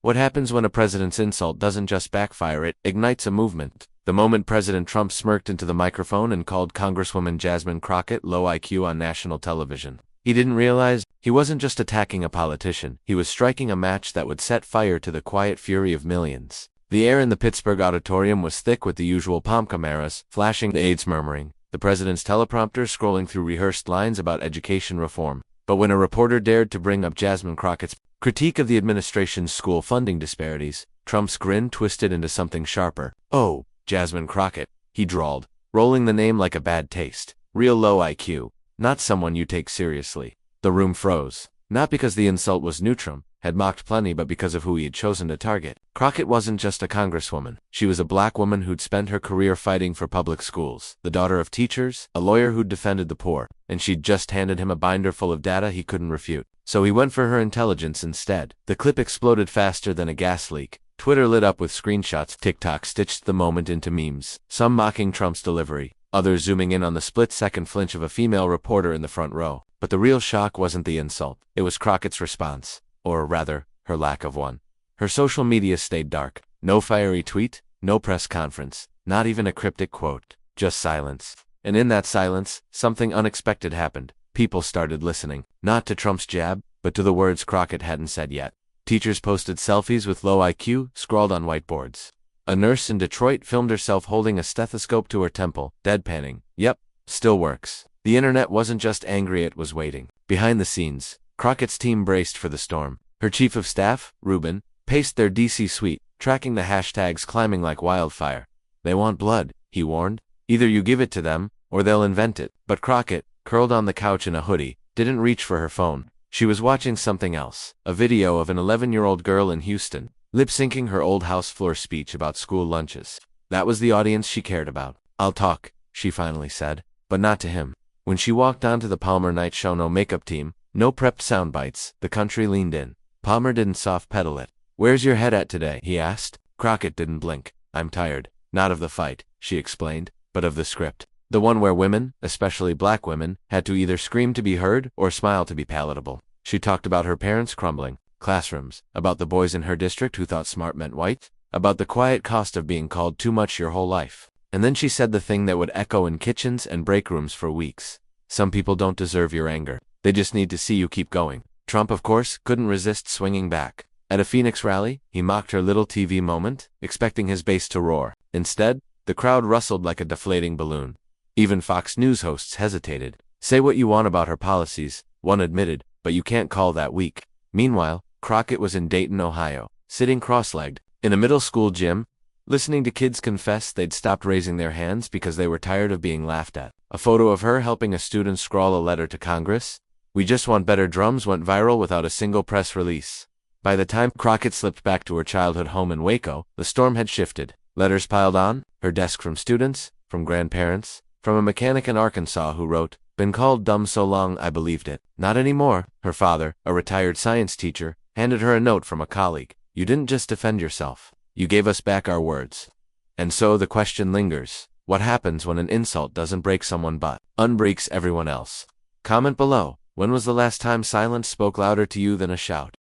What happens when a president's insult doesn't just backfire, it ignites a movement. The moment President Trump smirked into the microphone and called Congresswoman Jasmine Crockett low IQ on national television, he didn't realize he wasn't just attacking a politician, he was striking a match that would set fire to the quiet fury of millions. The air in the Pittsburgh auditorium was thick with the usual palm cameras, flashing, the aides murmuring, the president's teleprompter scrolling through rehearsed lines about education reform. But when a reporter dared to bring up Jasmine Crockett's critique of the administration's school funding disparities, Trump's grin twisted into something sharper. "Oh, Jasmine Crockett," he drawled, rolling the name like a bad taste. "Real low IQ. Not someone you take seriously." The room froze. Not because the insult was new. Trump had mocked plenty, but because of who he had chosen to target. Crockett wasn't just a congresswoman. She was a black woman who'd spent her career fighting for public schools, the daughter of teachers, a lawyer who'd defended the poor, and she'd just handed him a binder full of data he couldn't refute. So he went for her intelligence instead. The clip exploded faster than a gas leak. Twitter lit up with screenshots. TikTok stitched the moment into memes, some mocking Trump's delivery, others zooming in on the split-second flinch of a female reporter in the front row. But the real shock wasn't the insult. It was Crockett's response. Or rather, her lack of one. Her social media stayed dark. No fiery tweet, no press conference, not even a cryptic quote. Just silence. And in that silence, something unexpected happened. People started listening. Not to Trump's jab, but to the words Crockett hadn't said yet. Teachers posted selfies with low IQ, scrawled on whiteboards. A nurse in Detroit filmed herself holding a stethoscope to her temple, deadpanning. Yep, still works. The internet wasn't just angry, it was waiting. Behind the scenes, Crockett's team braced for the storm. Her chief of staff, Rubin, paced their DC suite, tracking the hashtags climbing like wildfire. "They want blood," he warned. "Either you give it to them, or they'll invent it." But Crockett, curled on the couch in a hoodie, didn't reach for her phone. She was watching something else, a video of an 11-year-old girl in Houston, lip-syncing her old house floor speech about school lunches. That was the audience she cared about. "I'll talk," she finally said, but not to him. When she walked onto the Palmer Night Show no makeup team, no prepped sound bites, the country leaned in. Palmer didn't soft-pedal it. "Where's your head at today?" he asked. Crockett didn't blink. "I'm tired. Not of the fight," she explained, but of the script. The one where women, especially black women, had to either scream to be heard or smile to be palatable. She talked about her parents' crumbling classrooms, about the boys in her district who thought smart meant white, about the quiet cost of being called too much your whole life. And then she said the thing that would echo in kitchens and break rooms for weeks. "Some people don't deserve your anger. They just need to see you keep going." Trump, of course, couldn't resist swinging back. At a Phoenix rally, he mocked her little TV moment, expecting his base to roar. Instead, the crowd rustled like a deflating balloon. Even Fox News hosts hesitated. "Say what you want about her policies," one admitted, "but you can't call that weak." Meanwhile, Crockett was in Dayton, Ohio, sitting cross-legged, in a middle school gym, listening to kids confess they'd stopped raising their hands because they were tired of being laughed at. A photo of her helping a student scrawl a letter to Congress. "We just want better drums" went viral without a single press release. By the time Crockett slipped back to her childhood home in Waco, the storm had shifted. Letters piled on her desk from students, from grandparents, from a mechanic in Arkansas who wrote, "Been called dumb so long I believed it. Not anymore." Her father, a retired science teacher, handed her a note from a colleague. "You didn't just defend yourself. You gave us back our words." And so the question lingers. What happens when an insult doesn't break someone but unbreaks everyone else? Comment below. When was the last time silence spoke louder to you than a shout?